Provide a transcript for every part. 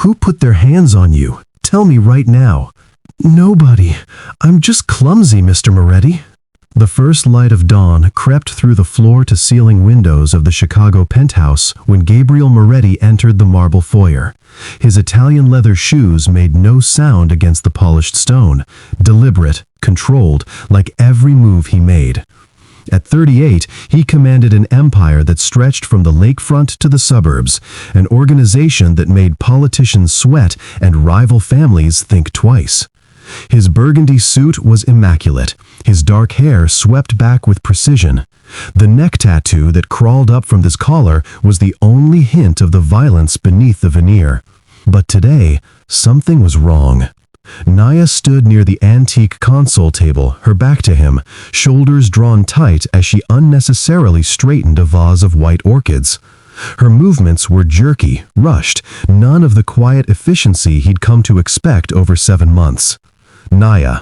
Who put their hands on you? Tell me right now." "Nobody. I'm just clumsy, Mr. Moretti." The first light of dawn crept through the floor-to-ceiling windows of the Chicago penthouse when Gabriel Moretti entered the marble foyer. His Italian leather shoes made no sound against the polished stone, deliberate, controlled, like every move he made. At 38, he commanded an empire that stretched from the lakefront to the suburbs, an organization that made politicians sweat and rival families think twice. His burgundy suit was immaculate, his dark hair swept back with precision. The neck tattoo that crawled up from his collar was the only hint of the violence beneath the veneer. But today, something was wrong. Naya stood near the antique console table, her back to him, shoulders drawn tight as she unnecessarily straightened a vase of white orchids. Her movements were jerky, rushed, none of the quiet efficiency he'd come to expect over 7 months. "Naya."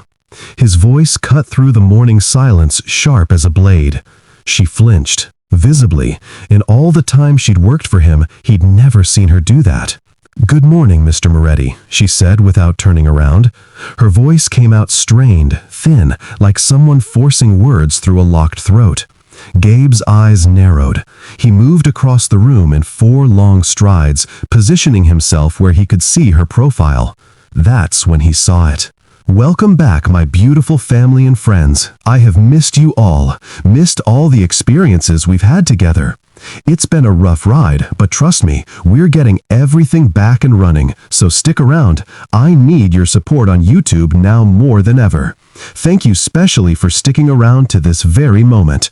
His voice cut through the morning silence sharp as a blade. She flinched, visibly. In all the time she'd worked for him, he'd never seen her do that. "Good morning, Mr. Moretti," she said without turning around. Her voice came out strained, thin, like someone forcing words through a locked throat. Gabe's eyes narrowed. He moved across the room in 4 long strides, positioning himself where he could see her profile. That's when he saw it. "Welcome back, my beautiful family and friends. I have missed you all, missed all the experiences we've had together. It's been a rough ride, but trust me, we're getting everything back and running, so stick around. I need your support on YouTube now more than ever. Thank you specially for sticking around to this very moment.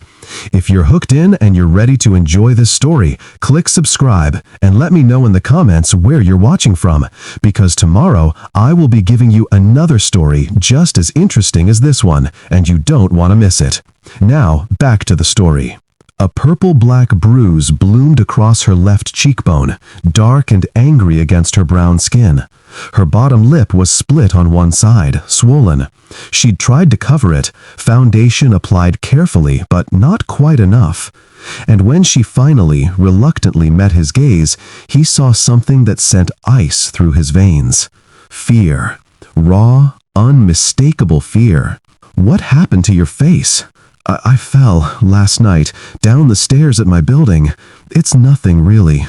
If you're hooked in and you're ready to enjoy this story, click subscribe and let me know in the comments where you're watching from, because tomorrow I will be giving you another story just as interesting as this one, and you don't want to miss it. Now, back to the story. A purple-black bruise bloomed across her left cheekbone, dark and angry against her brown skin. Her bottom lip was split on one side, swollen. She'd tried to cover it, foundation applied carefully, but not quite enough. And when she finally, reluctantly met his gaze, he saw something that sent ice through his veins. Fear. Raw, unmistakable fear. "What happened to your face?" I fell, last night, down the stairs at my building. It's nothing, really."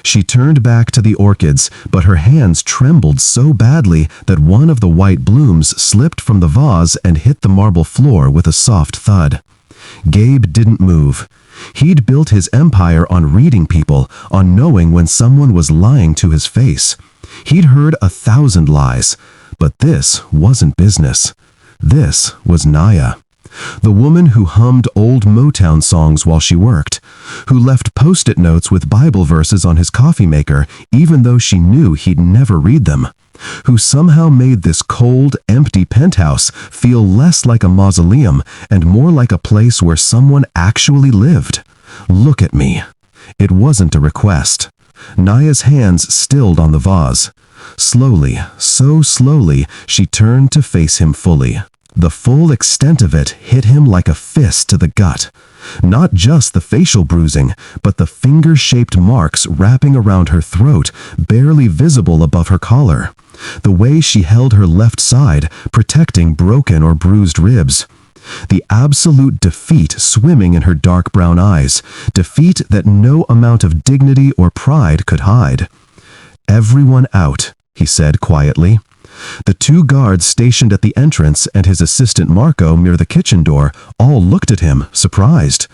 She turned back to the orchids, but her hands trembled so badly that one of the white blooms slipped from the vase and hit the marble floor with a soft thud. Gabe didn't move. He'd built his empire on reading people, on knowing when someone was lying to his face. He'd heard 1,000 lies, but this wasn't business. This was Naya. The woman who hummed old Motown songs while she worked, who left post-it notes with Bible verses on his coffee maker even though she knew he'd never read them, who somehow made this cold, empty penthouse feel less like a mausoleum and more like a place where someone actually lived. "Look at me." It wasn't a request. Naya's hands stilled on the vase. Slowly, so slowly, she turned to face him fully. The full extent of it hit him like a fist to the gut. Not just the facial bruising, but the finger-shaped marks wrapping around her throat, barely visible above her collar. The way she held her left side, protecting broken or bruised ribs. The absolute defeat swimming in her dark brown eyes, defeat that no amount of dignity or pride could hide. "Everyone out," he said quietly. The 2 guards stationed at the entrance and his assistant Marco near the kitchen door all looked at him, surprised.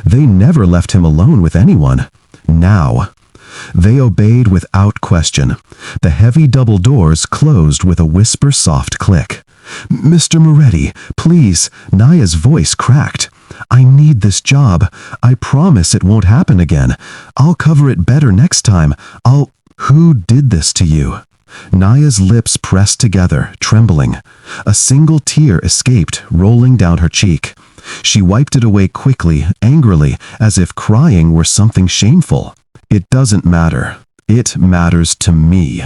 They never left him alone with anyone. Now. They obeyed without question. The heavy double doors closed with a whisper-soft click. "Mr. Moretti, please," Naya's voice cracked. "I need this job. I promise it won't happen again. I'll cover it better next time. Who did this to you?" Naya's lips pressed together, trembling. A single tear escaped, rolling down her cheek. She wiped it away quickly, angrily, as if crying were something shameful. "It doesn't matter. It matters to me."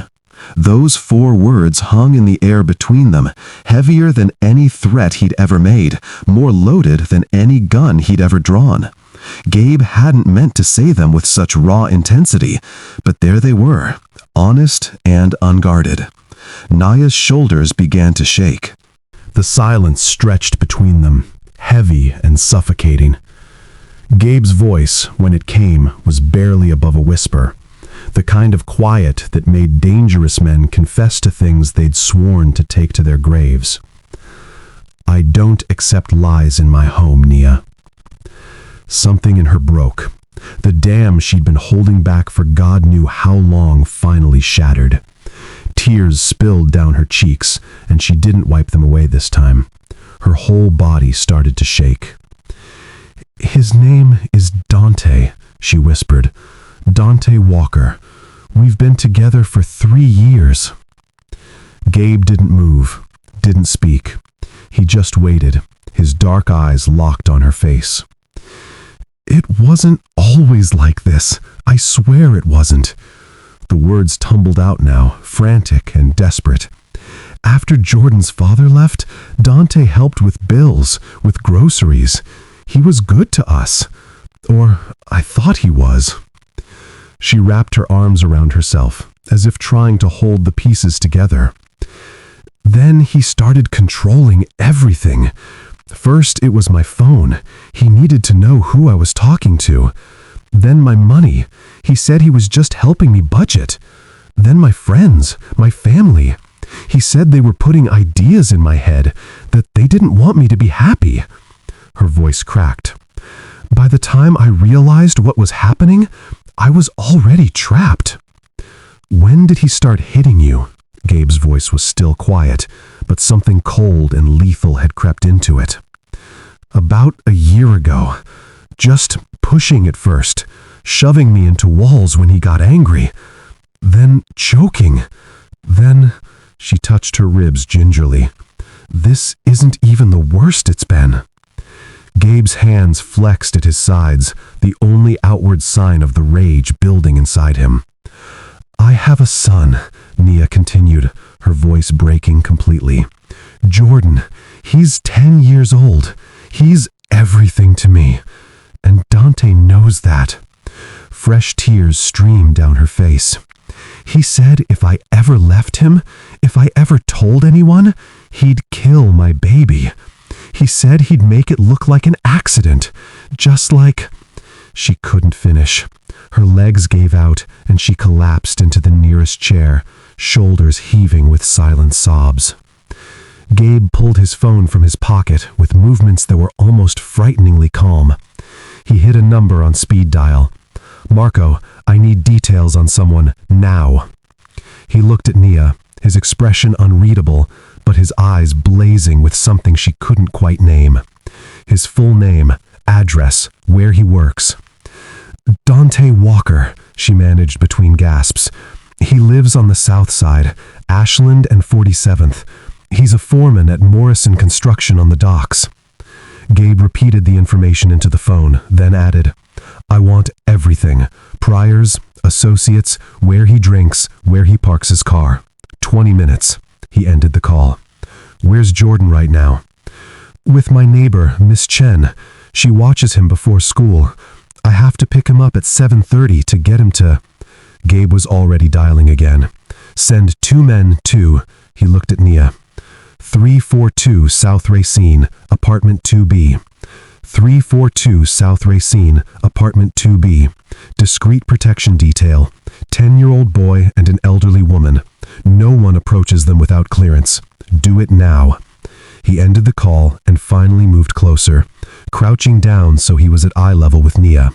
Those 4 words hung in the air between them, heavier than any threat he'd ever made, more loaded than any gun he'd ever drawn. Gabe hadn't meant to say them with such raw intensity, but there they were, honest and unguarded. Naya's shoulders began to shake. The silence stretched between them, heavy and suffocating. Gabe's voice, when it came, was barely above a whisper, the kind of quiet that made dangerous men confess to things they'd sworn to take to their graves. "I don't accept lies in my home, Nia." Something in her broke. The dam she'd been holding back for God knew how long finally shattered. Tears spilled down her cheeks, and she didn't wipe them away this time. Her whole body started to shake. "His name is Dante," she whispered. "Dante Walker. We've been together for 3 years." Gabe didn't move, didn't speak. He just waited, his dark eyes locked on her face. "It wasn't always like this. I swear it wasn't." The words tumbled out now, frantic and desperate. "After Jordan's father left, Dante helped with bills, with groceries. He was good to us. Or I thought he was." She wrapped her arms around herself, as if trying to hold the pieces together. "Then he started controlling everything. First, it was my phone. He needed to know who I was talking to. Then my money. He said he was just helping me budget. Then my friends, my family. He said they were putting ideas in my head, that they didn't want me to be happy." Her voice cracked. "By the time I realized what was happening, I was already trapped." "When did he start hitting you?" Gabe's voice was still quiet, but something cold and lethal had crept into it. "About a year ago. Just pushing at first, shoving me into walls when he got angry. Then choking. Then..." She touched her ribs gingerly. "This isn't even the worst it's been." Gabe's hands flexed at his sides, the only outward sign of the rage building inside him. "I have a son," Nia continued, her voice breaking completely. "Jordan, he's 10 years old. He's everything to me. And Dante knows that." Fresh tears streamed down her face. "He said if I ever left him, if I ever told anyone, he'd kill my baby. He said he'd make it look like an accident, just like..." She couldn't finish. Her legs gave out, and she collapsed into the nearest chair, shoulders heaving with silent sobs. Gabe pulled his phone from his pocket with movements that were almost frighteningly calm. He hit a number on speed dial. "Marco, I need details on someone, now." He looked at Nia, his expression unreadable, but his eyes blazing with something she couldn't quite name. His full name, address, where he works. "Dante Walker," she managed between gasps. "He lives on the south side, Ashland and 47th. He's a foreman at Morrison Construction on the docks." Gabe repeated the information into the phone, then added, "I want everything. Priors, associates, where he drinks, where he parks his car. 20 minutes. He ended the call. "Where's Jordan right now?" "With my neighbor, Miss Chen. She watches him before school. I have to pick him up at 7:30 to get him to..." Gabe was already dialing again. "Send 2 men to..." He looked at Nia. 342 South Racine, apartment 2B. 342 South Racine, apartment 2B. Discreet protection detail. 10-year-old boy and an elderly woman. No one approaches them without clearance. Do it now." He ended the call and finally moved closer, crouching down so he was at eye level with Nia.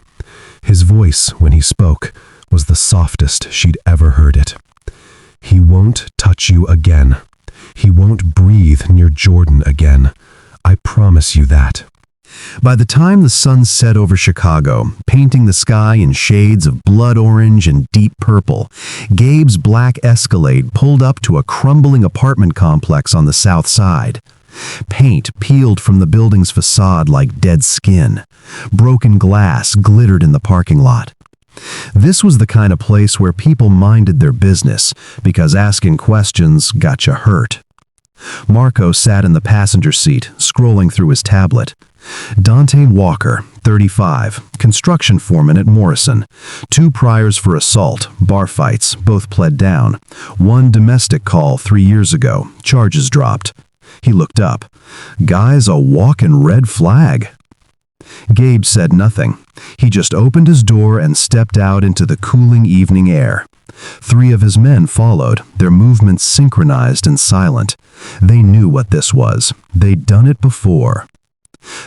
His voice, when he spoke, was the softest she'd ever heard it. "He won't touch you again. He won't breathe near Jordan again. I promise you that." By the time the sun set over Chicago, painting the sky in shades of blood orange and deep purple, Gabe's black Escalade pulled up to a crumbling apartment complex on the south side. Paint peeled from the building's facade like dead skin. Broken glass glittered in the parking lot. This was the kind of place where people minded their business, because asking questions got you hurt. Marco sat in the passenger seat, scrolling through his tablet. Dante Walker, 35, construction foreman at Morrison. 2 priors for assault, bar fights, both pled down. 1 domestic call 3 years ago, charges dropped. He looked up. Guy's a walking red flag. Gabe said nothing. He just opened his door and stepped out into the cooling evening air. 3 of his men followed, their movements synchronized and silent. They knew what this was. They'd done it before.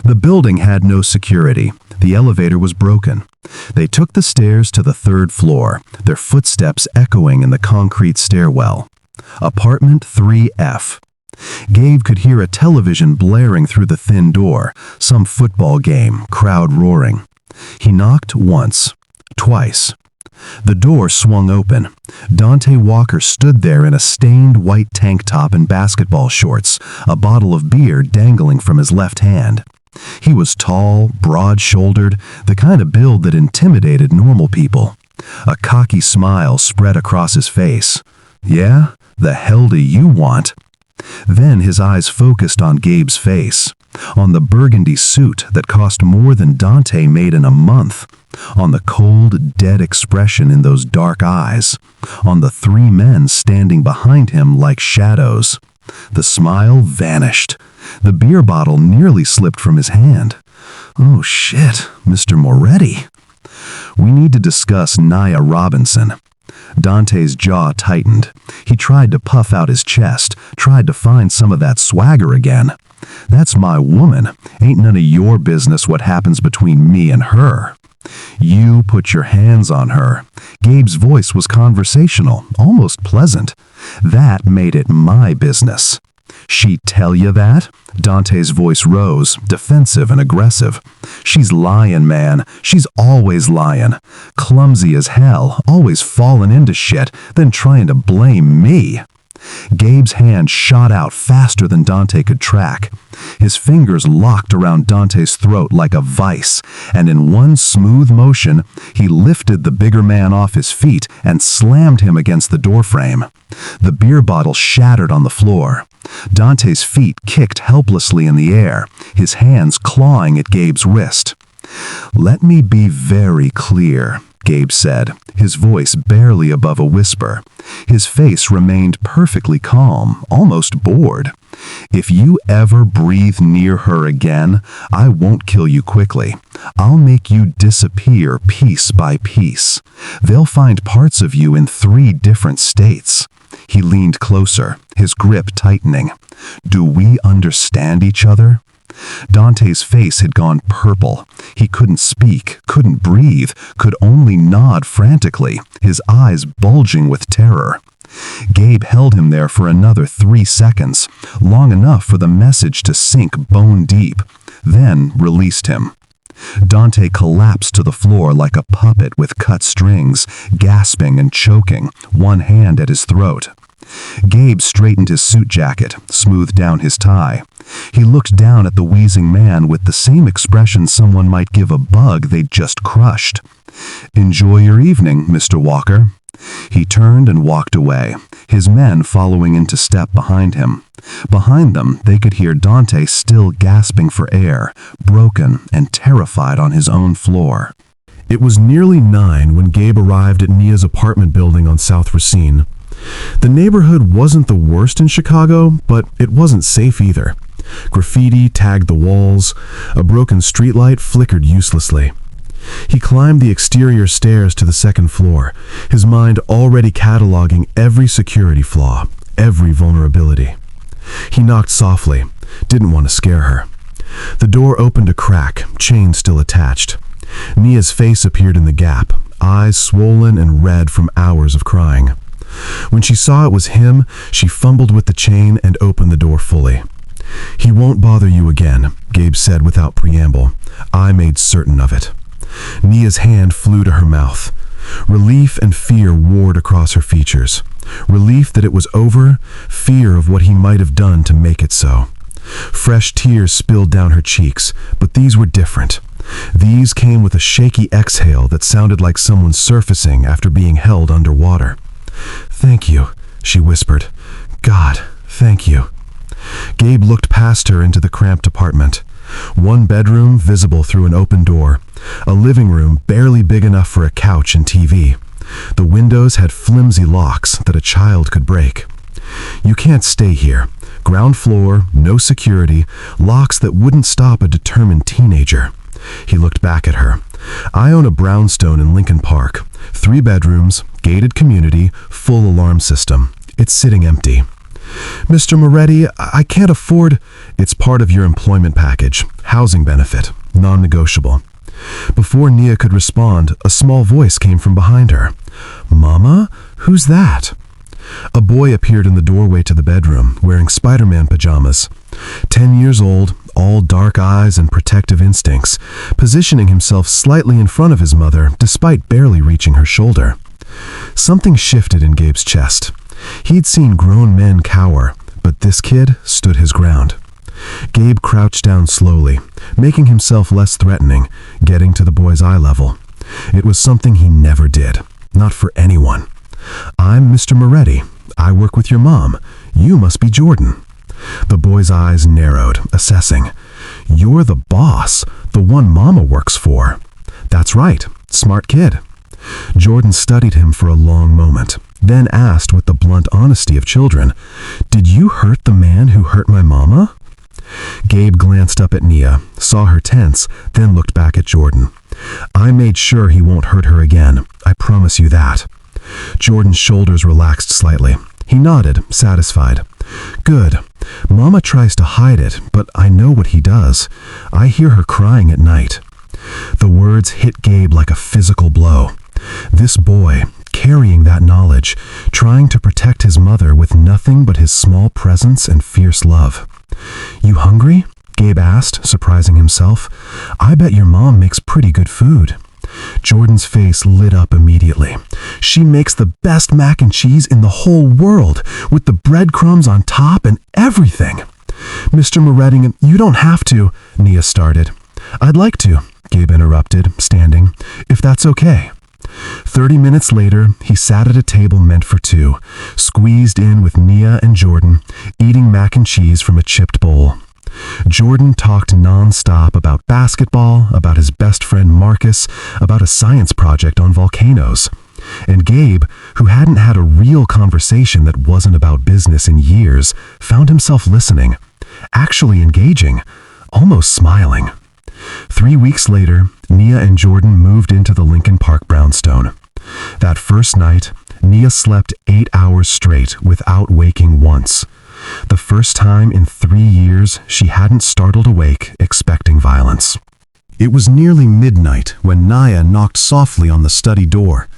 The building had no security. The elevator was broken. They took the stairs to the 3rd floor, their footsteps echoing in the concrete stairwell. Apartment 3F. Gabe could hear a television blaring through the thin door, some football game, crowd roaring. He knocked once, twice. The door swung open. Dante Walker stood there in a stained white tank top and basketball shorts, a bottle of beer dangling from his left hand. He was tall, broad-shouldered, the kind of build that intimidated normal people. A cocky smile spread across his face. "Yeah? The hell do you want?" Then his eyes focused on Gabe's face, on the burgundy suit that cost more than Dante made in a month, on the cold, dead expression in those dark eyes, on the 3 men standing behind him like shadows. The smile vanished. The beer bottle nearly slipped from his hand. "Oh shit, Mr. Moretti. We need to discuss Nia Robinson." Dante's jaw tightened. He tried to puff out his chest, tried to find some of that swagger again. "That's my woman. Ain't none of your business what happens between me and her." "You put your hands on her." Gabe's voice was conversational, almost pleasant. "That made it my business." "She tell you that?" Dante's voice rose, defensive and aggressive. "She's lying, man. She's always lying. Clumsy as hell, always falling into shit, then trying to blame me." Gabe's hand shot out faster than Dante could track. His fingers locked around Dante's throat like a vice, and in one smooth motion, he lifted the bigger man off his feet and slammed him against the doorframe. The beer bottle shattered on the floor. Dante's feet kicked helplessly in the air, his hands clawing at Gabe's wrist. "Let me be very clear," Gabe said, his voice barely above a whisper. His face remained perfectly calm, almost bored. "If you ever breathe near her again, I won't kill you quickly. I'll make you disappear piece by piece. They'll find parts of you in 3 different states." He leaned closer, his grip tightening. "Do we understand each other?" Dante's face had gone purple. He couldn't speak, couldn't breathe, could only nod frantically, his eyes bulging with terror. Gabe held him there for another 3 seconds, long enough for the message to sink bone deep, then released him. Dante collapsed to the floor like a puppet with cut strings, gasping and choking, one hand at his throat. Gabe straightened his suit jacket, smoothed down his tie. He looked down at the wheezing man with the same expression someone might give a bug they'd just crushed. "Enjoy your evening, Mr. Walker." He turned and walked away, his men following into step behind him. Behind them, they could hear Dante still gasping for air, broken and terrified on his own floor. It was nearly 9 when Gabe arrived at Nia's apartment building on South Racine. The neighborhood wasn't the worst in Chicago, but it wasn't safe either. Graffiti tagged the walls. A broken streetlight flickered uselessly. He climbed the exterior stairs to the 2nd floor, his mind already cataloging every security flaw, every vulnerability. He knocked softly, didn't want to scare her. The door opened a crack, chain still attached. Nia's face appeared in the gap, eyes swollen and red from hours of crying. When she saw it was him, she fumbled with the chain and opened the door fully. "He won't bother you again," Gabe said without preamble. "I made certain of it." Nia's hand flew to her mouth. Relief and fear warred across her features. Relief that it was over, fear of what he might have done to make it so. Fresh tears spilled down her cheeks, but these were different. These came with a shaky exhale that sounded like someone surfacing after being held underwater. "Thank you," she whispered. "God, thank you." Gabe looked past her into the cramped apartment. One bedroom visible through an open door. A living room barely big enough for a couch and TV. The windows had flimsy locks that a child could break. You can't stay here. Ground floor, no security, locks that wouldn't stop a determined teenager. He looked back at her. I own a brownstone in Lincoln Park. 3 bedrooms, gated community, full alarm system. It's sitting empty. Mr. Moretti, I can't afford... It's part of your employment package. Housing benefit. Non-negotiable. Before Nia could respond, a small voice came from behind her. Mama? Who's that? A boy appeared in the doorway to the bedroom, wearing Spider-Man pajamas. 10 years old, all dark eyes and protective instincts, positioning himself slightly in front of his mother despite barely reaching her shoulder. Something shifted in Gabe's chest. He'd seen grown men cower, but this kid stood his ground. Gabe crouched down slowly, making himself less threatening, getting to the boy's eye level. It was something he never did, not for anyone. I'm Mr. Moretti. I work with your mom. You must be Jordan. The boy's eyes narrowed, assessing. You're the boss, the one Mama works for. That's right, smart kid. Jordan studied him for a long moment, then asked with the blunt honesty of children, Did you hurt the man who hurt my mama? Gabe glanced up at Nia, saw her tense, then looked back at Jordan. I made sure he won't hurt her again. I promise you that. Jordan's shoulders relaxed slightly. He nodded, satisfied. Good. Mama tries to hide it, but I know what he does. I hear her crying at night. The words hit Gabe like a physical blow. This boy, carrying that knowledge, trying to protect his mother with nothing but his small presence and fierce love. You hungry? Gabe asked, surprising himself. I bet your mom makes pretty good food. Jordan's face lit up immediately. She makes the best mac and cheese in the whole world, with the breadcrumbs on top and everything. Mr. Moretti, you don't have to, Nia started. I'd like to, Gabe interrupted, standing, if that's okay. 30 minutes later, he sat at a table meant for 2, squeezed in with Nia and Jordan, eating mac and cheese from a chipped bowl. Jordan talked non-stop about basketball, about his best friend Marcus, about a science project on volcanoes. And Gabe, who hadn't had a real conversation that wasn't about business in years, found himself listening, actually engaging, almost smiling. 3 weeks later, Nia and Jordan moved into the Lincoln Park brownstone. That first night, Nia slept 8 hours straight without waking once. The first time in 3 years she hadn't startled awake expecting violence. It was nearly midnight when Nia knocked softly on the study door.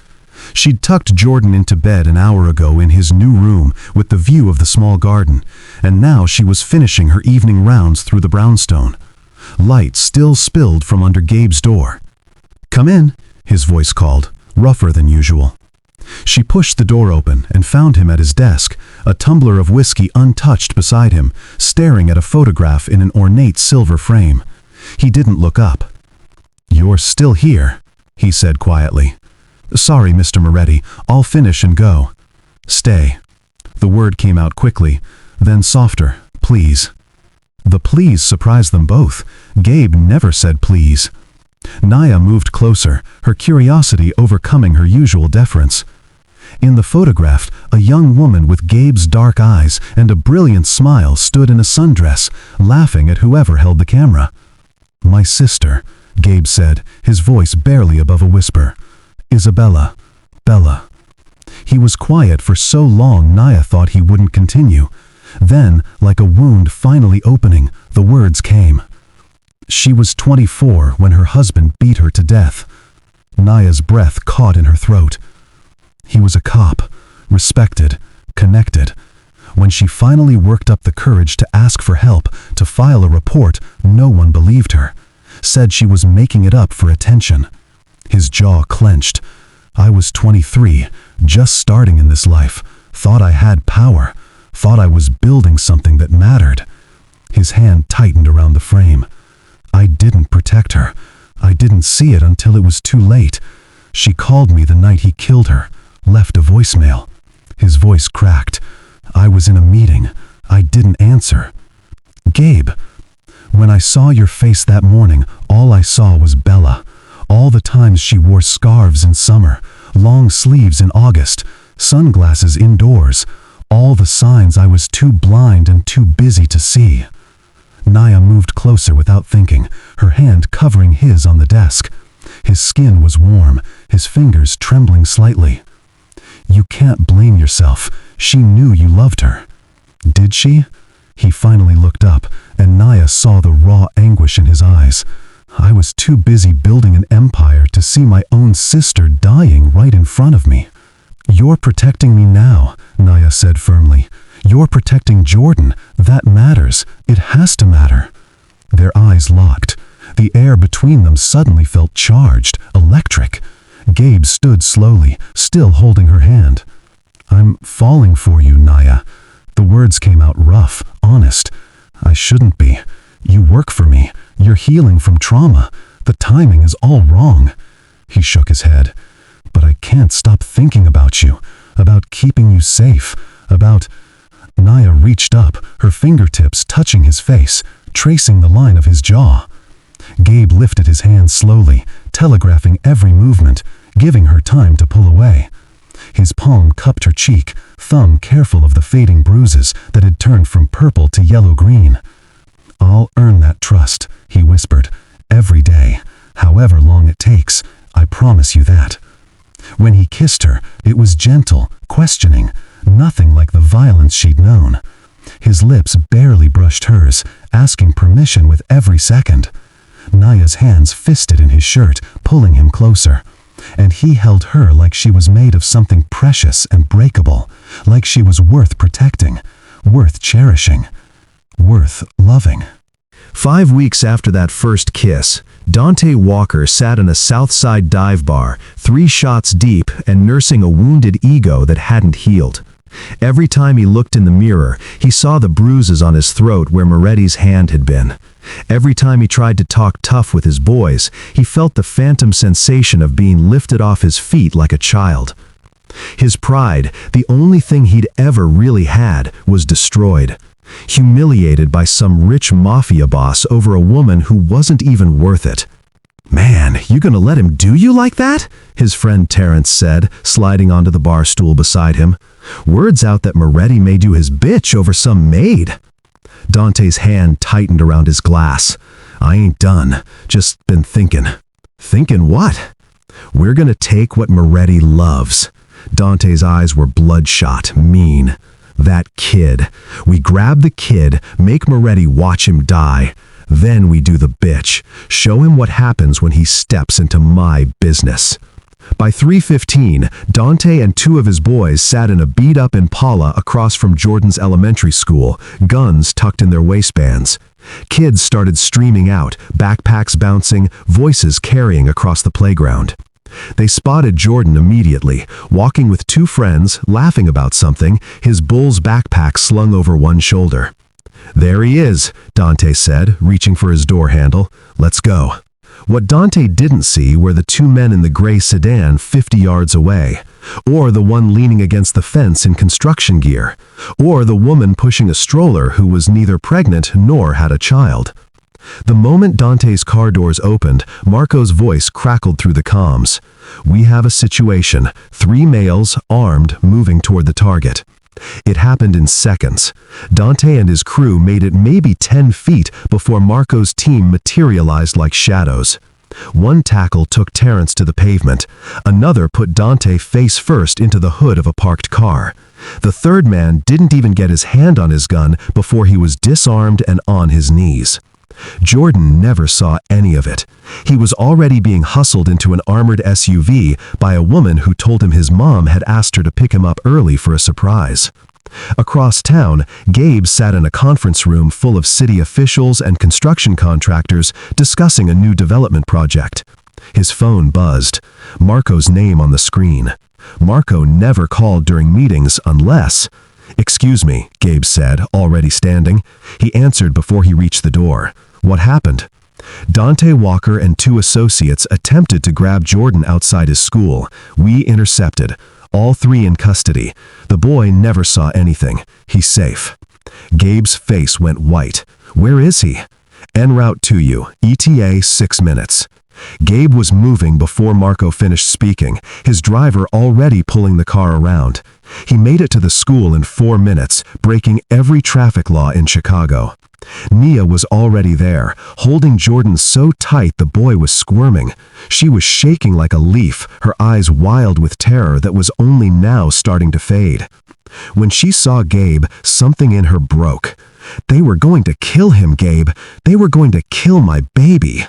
She'd tucked Jordan into bed an hour ago in his new room with the view of the small garden, and now she was finishing her evening rounds through the brownstone. Light still spilled from under Gabe's door. Come in, his voice called, rougher than usual. She pushed the door open and found him at his desk, a tumbler of whiskey untouched beside him, staring at a photograph in an ornate silver frame. He didn't look up. You're still here, he said quietly. Sorry, Mr. Moretti, I'll finish and go. Stay. The word came out quickly, then softer, please. The please surprised them both. Gabe never said please. Nia moved closer, her curiosity overcoming her usual deference. In the photograph, a young woman with Gabe's dark eyes and a brilliant smile stood in a sundress, laughing at whoever held the camera. My sister, Gabe said, his voice barely above a whisper. Isabella. Bella. He was quiet for so long Nia thought he wouldn't continue. Then, like a wound finally opening, the words came. She was 24 when her husband beat her to death. Nia's breath caught in her throat. He was a cop, respected, connected. When she finally worked up the courage to ask for help, to file a report, no one believed her. Said she was making it up for attention. His jaw clenched. I was 23, just starting in this life, thought I had power, thought I was building something that mattered. His hand tightened around the frame. I didn't protect her. I didn't see it until it was too late. She called me the night he killed her, left a voicemail. His voice cracked. I was in a meeting. I didn't answer. Gabe, When I saw your face that morning, all I saw was Bella. All the times she wore scarves in summer, long sleeves in August, sunglasses indoors, all the signs I was too blind and too busy to see. Naya moved closer without thinking, her hand covering his on the desk. His skin was warm, his fingers trembling slightly. You can't blame yourself. She knew you loved her. Did she? He finally looked up, and Naya saw the raw anguish in his eyes. I was too busy building an empire to see my own sister dying right in front of me. You're protecting me now, Naya said firmly. You're protecting Jordan. That matters. It has to matter. Their eyes locked. The air between them suddenly felt charged, electric. Gabe stood slowly, still holding her hand. I'm falling for you, Naya. The words came out rough, honest. I shouldn't be. You work for me. You're healing from trauma. The timing is all wrong. He shook his head. But I can't stop thinking about you, about keeping you safe, about... Naya reached up, her fingertips touching his face, tracing the line of his jaw. Gabe lifted his hand slowly, telegraphing every movement, giving her time to pull away. His palm cupped her cheek, thumb careful of the fading bruises that had turned from purple to yellow-green. I'll earn that trust, he whispered, every day, however long it takes, I promise you that. When he kissed her, it was gentle, questioning, nothing like the violence she'd known. His lips barely brushed hers, asking permission with every second. Naya's hands fisted in his shirt, pulling him closer. And he held her like she was made of something precious and breakable, like she was worth protecting, worth cherishing, worth loving. 5 weeks after that first kiss, Dante Walker sat in a Southside dive bar, 3 shots deep and nursing a wounded ego that hadn't healed. Every time he looked in the mirror, he saw the bruises on his throat where Moretti's hand had been. Every time he tried to talk tough with his boys, he felt the phantom sensation of being lifted off his feet like a child. His pride, the only thing he'd ever really had, was destroyed. Humiliated by some rich mafia boss over a woman who wasn't even worth it. Man, you gonna let him do you like that? His friend Terrence said, sliding onto the bar stool beside him. Word's out that Moretti made you his bitch over some maid. Dante's hand tightened around his glass. I ain't done. Just been thinking. Thinking what? We're gonna take what Moretti loves. Dante's eyes were bloodshot, mean. That kid. We grab the kid, make Moretti watch him die. Then we do the bitch. Show him what happens when he steps into my business. By 3:15, Dante and 2 of his boys sat in a beat-up Impala across from Jordan's elementary school, guns tucked in their waistbands. Kids started streaming out, backpacks bouncing, voices carrying across the playground. They spotted Jordan immediately, walking with 2 friends, laughing about something, his bull's backpack slung over one shoulder. There he is, Dante said, reaching for his door handle. Let's go. What Dante didn't see were the 2 men in the gray sedan 50 yards away, or the one leaning against the fence in construction gear, or the woman pushing a stroller who was neither pregnant nor had a child. The moment Dante's car doors opened, Marco's voice crackled through the comms. We have a situation. 3 males, armed, moving toward the target. It happened in seconds. Dante and his crew made it maybe 10 feet before Marco's team materialized like shadows. One tackle took Terrence to the pavement. Another put Dante face first into the hood of a parked car. The third man didn't even get his hand on his gun before he was disarmed and on his knees. Jordan never saw any of it. He was already being hustled into an armored SUV by a woman who told him his mom had asked her to pick him up early for a surprise. Across town, Gabe sat in a conference room full of city officials and construction contractors discussing a new development project. His phone buzzed. Marco's name on the screen. Marco never called during meetings unless... Excuse me, Gabe said, already standing. He answered before he reached the door. What happened? Dante Walker and 2 associates attempted to grab Jordan outside his school. We intercepted. All 3 in custody. The boy never saw anything. He's safe. Gabe's face went white. Where is he? En route to you. ETA 6 minutes. Gabe was moving before Marco finished speaking, his driver already pulling the car around. He made it to the school in 4 minutes, breaking every traffic law in Chicago. Nia was already there, holding Jordan so tight the boy was squirming. She was shaking like a leaf, her eyes wild with terror that was only now starting to fade. When she saw Gabe, something in her broke. They were going to kill him, Gabe. They were going to kill my baby.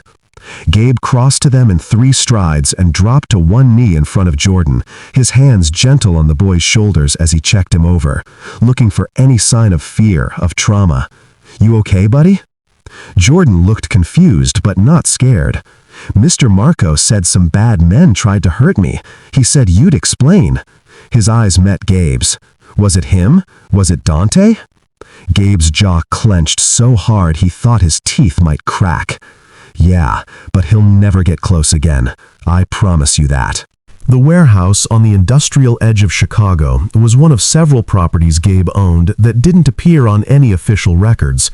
Gabe crossed to them in 3 strides and dropped to one knee in front of Jordan, his hands gentle on the boy's shoulders as he checked him over, looking for any sign of fear, of trauma. You okay, buddy? Jordan looked confused but not scared. Mr. Marco said some bad men tried to hurt me. He said you'd explain. His eyes met Gabe's. Was it him? Was it Dante? Gabe's jaw clenched so hard he thought his teeth might crack. Yeah, but he'll never get close again. I promise you that. The warehouse on the industrial edge of Chicago was one of several properties Gabe owned that didn't appear on any official records.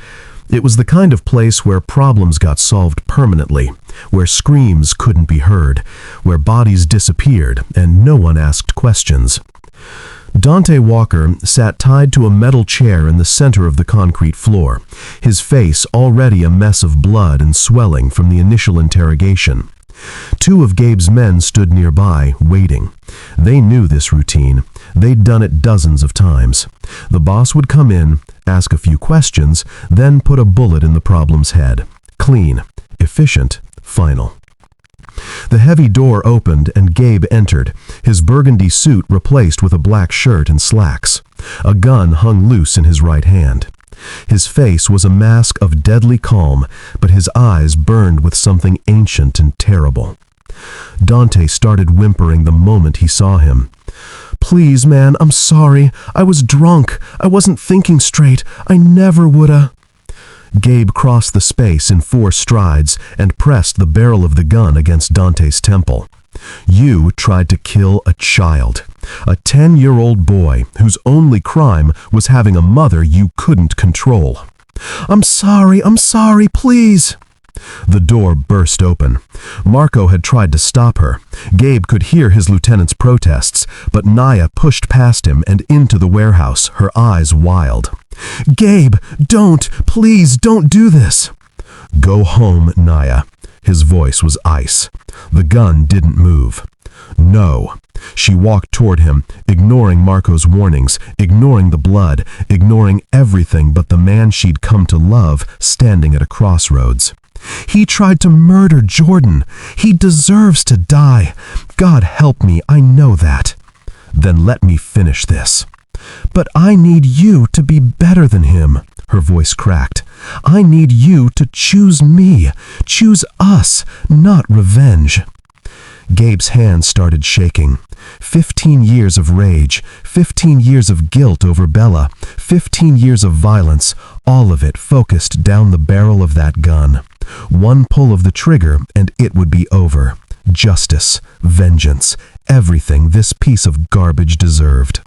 It was the kind of place where problems got solved permanently, where screams couldn't be heard, where bodies disappeared and no one asked questions. Dante Walker sat tied to a metal chair in the center of the concrete floor, his face already a mess of blood and swelling from the initial interrogation. 2 of Gabe's men stood nearby, waiting. They knew this routine. They'd done it dozens of times. The boss would come in, ask a few questions, then put a bullet in the problem's head. Clean, efficient, final. The heavy door opened and Gabe entered, his burgundy suit replaced with a black shirt and slacks. A gun hung loose in his right hand. His face was a mask of deadly calm, but his eyes burned with something ancient and terrible. Dante started whimpering the moment he saw him. "Please, man, I'm sorry. I was drunk. I wasn't thinking straight. I never woulda." Gabe crossed the space in 4 strides and pressed the barrel of the gun against Dante's temple. "You tried to kill a child, a 10-year-old boy whose only crime was having a mother you couldn't control." I'm sorry, please." The door burst open. Marco had tried to stop her. Gabe could hear his lieutenant's protests, but Nia pushed past him and into the warehouse, her eyes wild. "Gabe, please don't do this." "Go home, Nia." His voice was ice. The gun didn't move. "No." She walked toward him, ignoring Marco's warnings, ignoring the blood, ignoring everything but the man she'd come to love standing at a crossroads. "He tried to murder Jordan. He deserves to die. God help me, I know that." "Then let me finish this." "But I need you to be better than him." Her voice cracked. "I need you to choose me. Choose us, not revenge." Gabe's hands started shaking. 15 years of rage, 15 years of guilt over Bella, 15 years of violence, all of it focused down the barrel of that gun. One pull of the trigger and it would be over. Justice, vengeance, everything this piece of garbage deserved.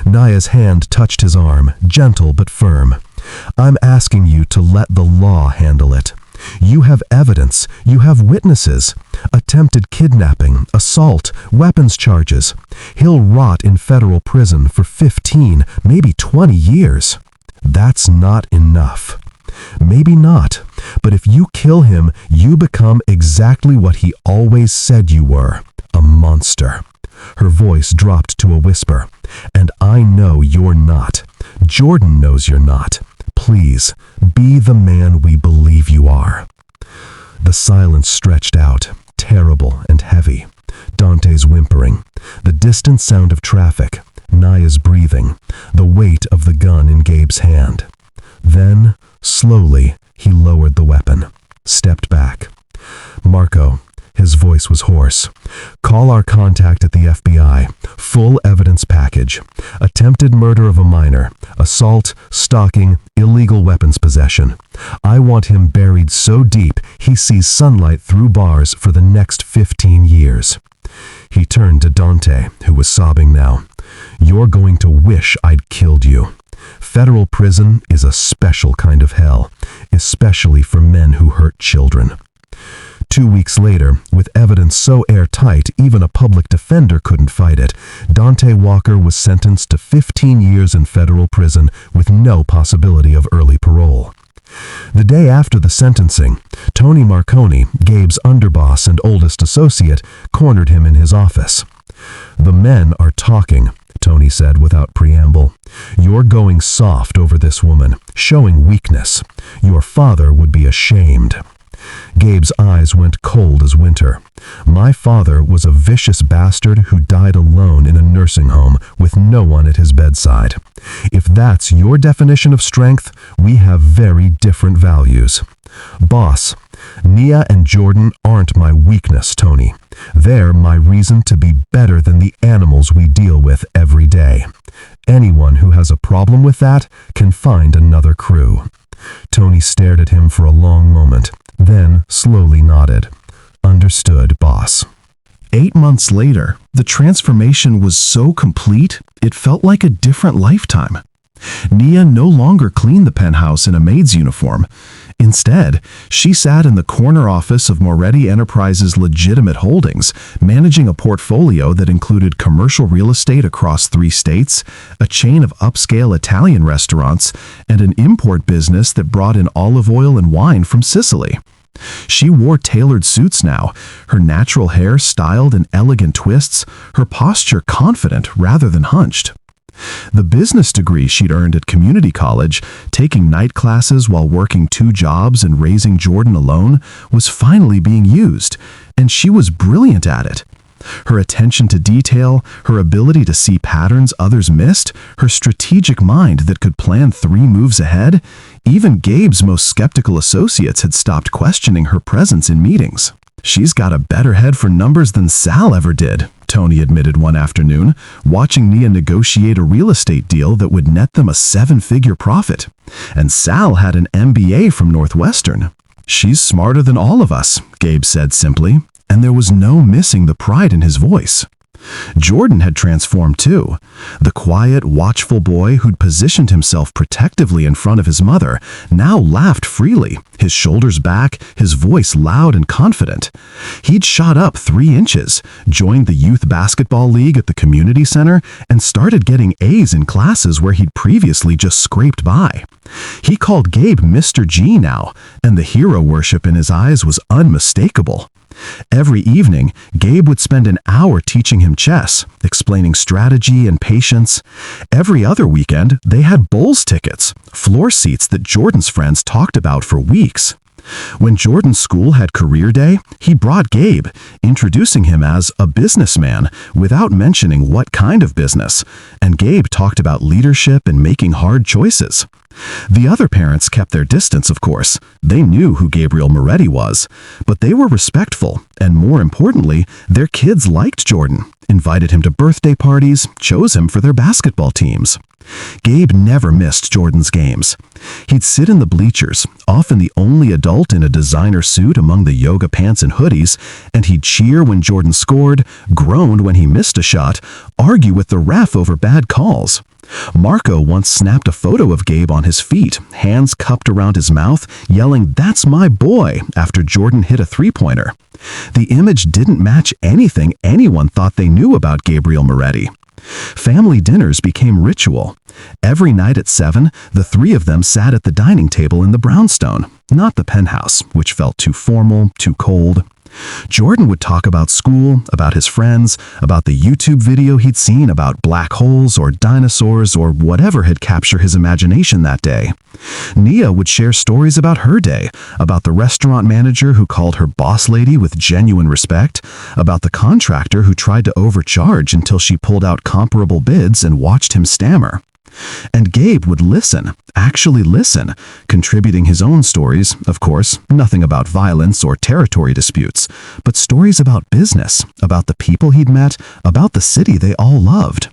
Nia's hand touched his arm, gentle but firm. "I'm asking you to let the law handle it. You have evidence, you have witnesses. Attempted kidnapping, assault, weapons charges. He'll rot in federal prison for 15, maybe 20 years. That's not enough. Maybe not, but if you kill him, you become exactly what he always said you were, a monster." Her voice dropped to a whisper. "And I know you're not. Jordan knows you're not. Please, be the man we believe you are." The silence stretched out, terrible and heavy. Dante's whimpering, the distant sound of traffic, Nia's breathing, the weight of the gun in Gabe's hand. Then, slowly, he lowered the weapon, stepped back. "Marco," his voice was hoarse, "call our contact at the FBI. Full evidence package. Attempted murder of a minor, assault, stalking, illegal weapons possession. I want him buried so deep he sees sunlight through bars for the next 15 years. He turned to Dante, who was sobbing now. "You're going to wish I'd killed you. Federal prison is a special kind of hell. especially for men who hurt children. 2 weeks later, with evidence so airtight even a public defender couldn't fight it, Dante Walker was sentenced to 15 years in federal prison with no possibility of early parole. The day after the sentencing, Tony Marconi, Gabe's underboss and oldest associate, cornered him in his office. "The men are talking," Tony said without preamble. "You're going soft over this woman, showing weakness. Your father would be ashamed." Gabe's eyes went cold as winter. "My father was a vicious bastard who died alone in a nursing home with no one at his bedside. If that's your definition of strength, we have very different values." "Boss, Nia and Jordan aren't my weakness, Tony. They're my reason to be better than the animals we deal with every day. Anyone who has a problem with that can find another crew." Tony stared at him for a long moment, then slowly nodded. "Understood, boss." 8 months later, the transformation was so complete, it felt like a different lifetime. Nia no longer cleaned the penthouse in a maid's uniform. Instead, she sat in the corner office of Moretti Enterprises' legitimate holdings, managing a portfolio that included commercial real estate across 3 states, a chain of upscale Italian restaurants, and an import business that brought in olive oil and wine from Sicily. She wore tailored suits now, her natural hair styled in elegant twists, her posture confident rather than hunched. The business degree she'd earned at community college, taking night classes while working 2 jobs and raising Jordan alone, was finally being used, and she was brilliant at it. Her attention to detail, her ability to see patterns others missed, her strategic mind that could plan 3 moves ahead, even Gabe's most skeptical associates had stopped questioning her presence in meetings. "She's got a better head for numbers than Sal ever did," Tony admitted one afternoon, watching Nia negotiate a real estate deal that would net them a 7-figure profit. "And Sal had an MBA from Northwestern." "She's smarter than all of us," Gabe said simply, and there was no missing the pride in his voice. Jordan had transformed too. The quiet, watchful boy who'd positioned himself protectively in front of his mother now laughed freely, his shoulders back, his voice loud and confident. He'd shot up 3 inches, joined the youth basketball league at the community center, and started getting A's in classes where he'd previously just scraped by. He called Gabe Mr. G now, and the hero worship in his eyes was unmistakable. Every evening, Gabe would spend an hour teaching him chess, explaining strategy and patience. Every other weekend, they had bowls tickets, floor seats that Jordan's friends talked about for weeks. When Jordan's school had career day, he brought Gabe, introducing him as a businessman without mentioning what kind of business, and Gabe talked about leadership and making hard choices. The other parents kept their distance, of course. They knew who Gabriel Moretti was, but they were respectful, and more importantly, their kids liked Jordan, invited him to birthday parties, chose him for their basketball teams. Gabe never missed Jordan's games. He'd sit in the bleachers, often the only adult in a designer suit among the yoga pants and hoodies, and he'd cheer when Jordan scored, groan when he missed a shot, argue with the ref over bad calls. Marco once snapped a photo of Gabe on his feet, hands cupped around his mouth, yelling, "That's my boy," after Jordan hit a 3-pointer. The image didn't match anything anyone thought they knew about Gabriel Moretti. Family dinners became ritual. Every night at 7, the 3 of them sat at the dining table in the brownstone, not the penthouse, which felt too formal, too cold. Jordan would talk about school, about his friends, about the YouTube video he'd seen about black holes or dinosaurs or whatever had captured his imagination that day. Nia would share stories about her day, about the restaurant manager who called her boss lady with genuine respect, about the contractor who tried to overcharge until she pulled out comparable bids and watched him stammer. And Gabe would listen, actually listen, contributing his own stories, of course, nothing about violence or territory disputes, but stories about business, about the people he'd met, about the city they all loved.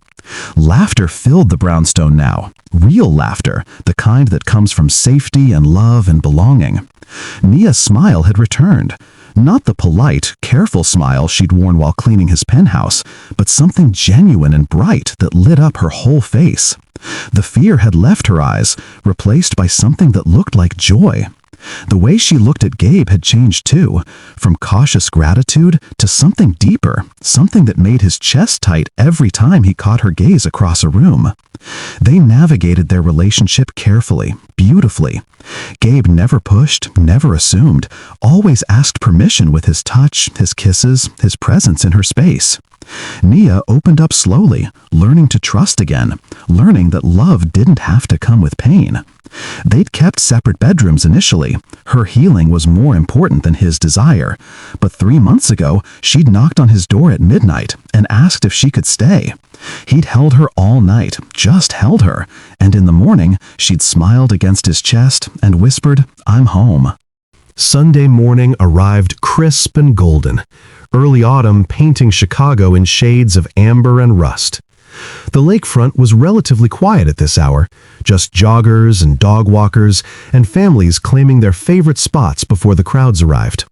Laughter filled the brownstone now, real laughter, the kind that comes from safety and love and belonging. Nia's smile had returned. Not the polite, careful smile she'd worn while cleaning his penthouse, but something genuine and bright that lit up her whole face. The fear had left her eyes, replaced by something that looked like joy. The way she looked at Gabe had changed too, from cautious gratitude to something deeper, something that made his chest tight every time he caught her gaze across a room. They navigated their relationship carefully, beautifully. Gabe never pushed, never assumed, always asked permission with his touch, his kisses, his presence in her space. Nia opened up slowly, learning to trust again, learning that love didn't have to come with pain. They'd kept separate bedrooms initially. Her healing was more important than his desire. But 3 months ago, she'd knocked on his door at midnight and asked if she could stay. He'd held her all night, just held her, and in the morning, she'd smiled against his chest and whispered, "I'm home." Sunday morning arrived crisp and golden, early autumn painting Chicago in shades of amber and rust. The lakefront was relatively quiet at this hour, just joggers and dog walkers and families claiming their favorite spots before the crowds arrived.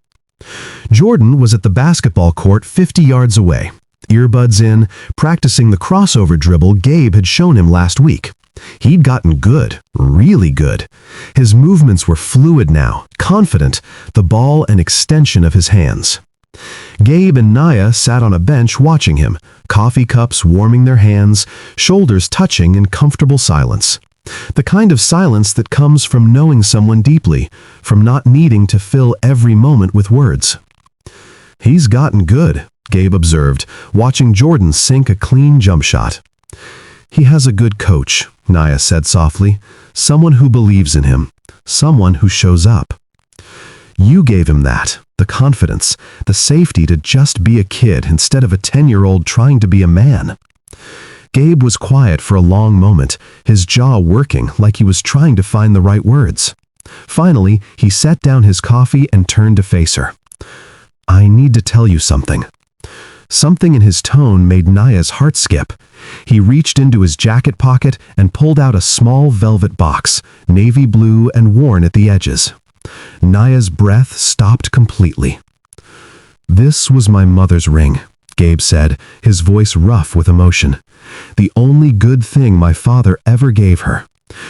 Jordan was at the basketball court 50 yards away, earbuds in, practicing the crossover dribble Gabe had shown him last week. He'd gotten good, really good. His movements were fluid now, confident, the ball an extension of his hands. Gabe and Nia sat on a bench watching him, coffee cups warming their hands, shoulders touching in comfortable silence. The kind of silence that comes from knowing someone deeply, from not needing to fill every moment with words. "He's gotten good," Gabe observed, watching Jordan sink a clean jump shot. "He has a good coach," Nia said softly, "someone who believes in him, someone who shows up. You gave him that, the confidence, the safety to just be a kid instead of a 10-year-old trying to be a man." Gabe was quiet for a long moment, his jaw working like he was trying to find the right words. Finally, he set down his coffee and turned to face her. "I need to tell you something." Something in his tone made Nia's heart skip. He reached into his jacket pocket and pulled out a small velvet box, navy blue and worn at the edges. Nia's breath stopped completely. "This was my mother's ring," Gabe said, his voice rough with emotion. "The only good thing my father ever gave her.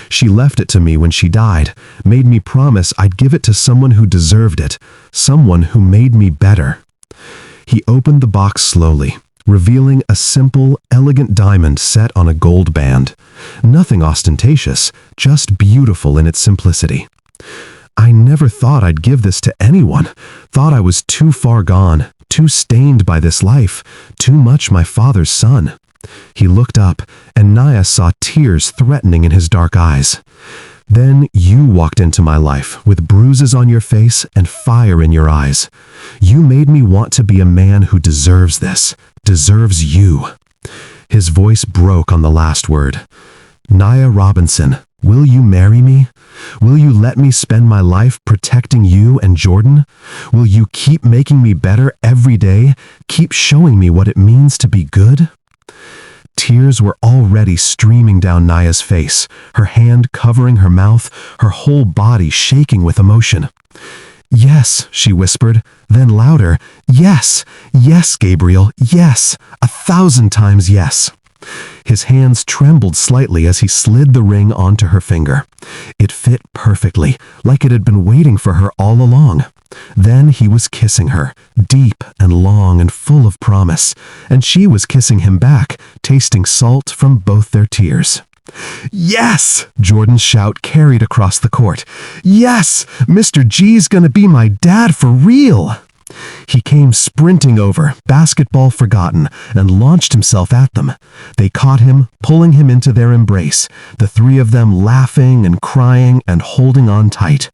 She left it to me when she died, made me promise I'd give it to someone who deserved it, someone who made me better." He opened the box slowly, revealing a simple, elegant diamond set on a gold band. Nothing ostentatious, just beautiful in its simplicity. "I never thought I'd give this to anyone, thought I was too far gone, too stained by this life, too much my father's son." He looked up, and Nia saw tears threatening in his dark eyes. "Then you walked into my life with bruises on your face and fire in your eyes. You made me want to be a man who deserves this, deserves you." His voice broke on the last word. "Nia Robinson, will you marry me? Will you let me spend my life protecting you and Jordan? Will you keep making me better every day, keep showing me what it means to be good?" Tears were already streaming down Nia's face, her hand covering her mouth, her whole body shaking with emotion. "Yes," she whispered, then louder, "Yes, yes, Gabriel, yes, 1,000 times yes." His hands trembled slightly as he slid the ring onto her finger. It fit perfectly, like it had been waiting for her all along. Then he was kissing her, deep and long and full of promise, and she was kissing him back, tasting salt from both their tears. "Yes!" Jordan's shout carried across the court. "Yes! Mr. G's gonna be my dad for real!" He came sprinting over, basketball forgotten, and launched himself at them. They caught him, pulling him into their embrace, the three of them laughing and crying and holding on tight.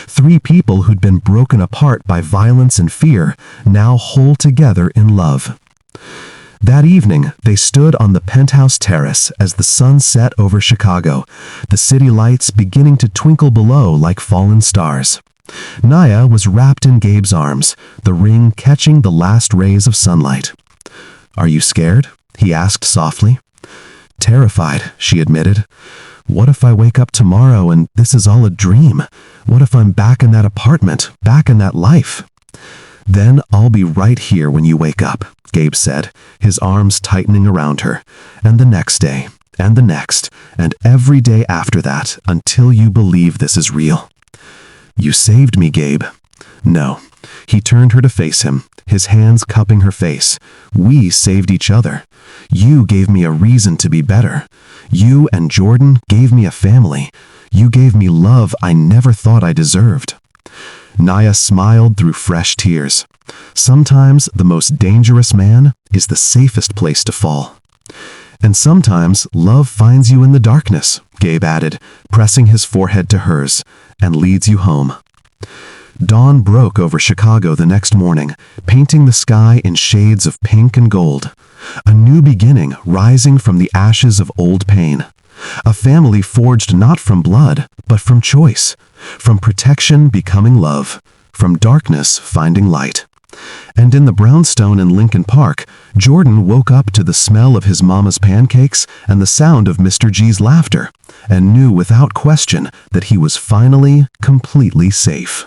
3 people who'd been broken apart by violence and fear, now whole together in love. That evening, they stood on the penthouse terrace as the sun set over Chicago, the city lights beginning to twinkle below like fallen stars. Nia was wrapped in Gabe's arms, the ring catching the last rays of sunlight. "Are you scared?" he asked softly. "Terrified," she admitted. "What if I wake up tomorrow and this is all a dream? What if I'm back in that apartment, back in that life?" "Then I'll be right here when you wake up," Gabe said, his arms tightening around her. "And the next day, and the next, and every day after that, until you believe this is real." "You saved me, Gabe." "No." He turned her to face him, his hands cupping her face. "We saved each other. You gave me a reason to be better. You and Jordan gave me a family. You gave me love I never thought I deserved." Naya smiled through fresh tears. Sometimes the most dangerous man is the safest place to fall. "And sometimes love finds you in the darkness," Gabe added, pressing his forehead to hers, "and leads you home." Dawn broke over Chicago the next morning, painting the sky in shades of pink and gold. A new beginning rising from the ashes of old pain. A family forged not from blood, but from choice. From protection becoming love. From darkness finding light. And in the brownstone in Lincoln Park, Jordan woke up to the smell of his mama's pancakes and the sound of Mr. G's laughter, and knew without question that he was finally completely safe.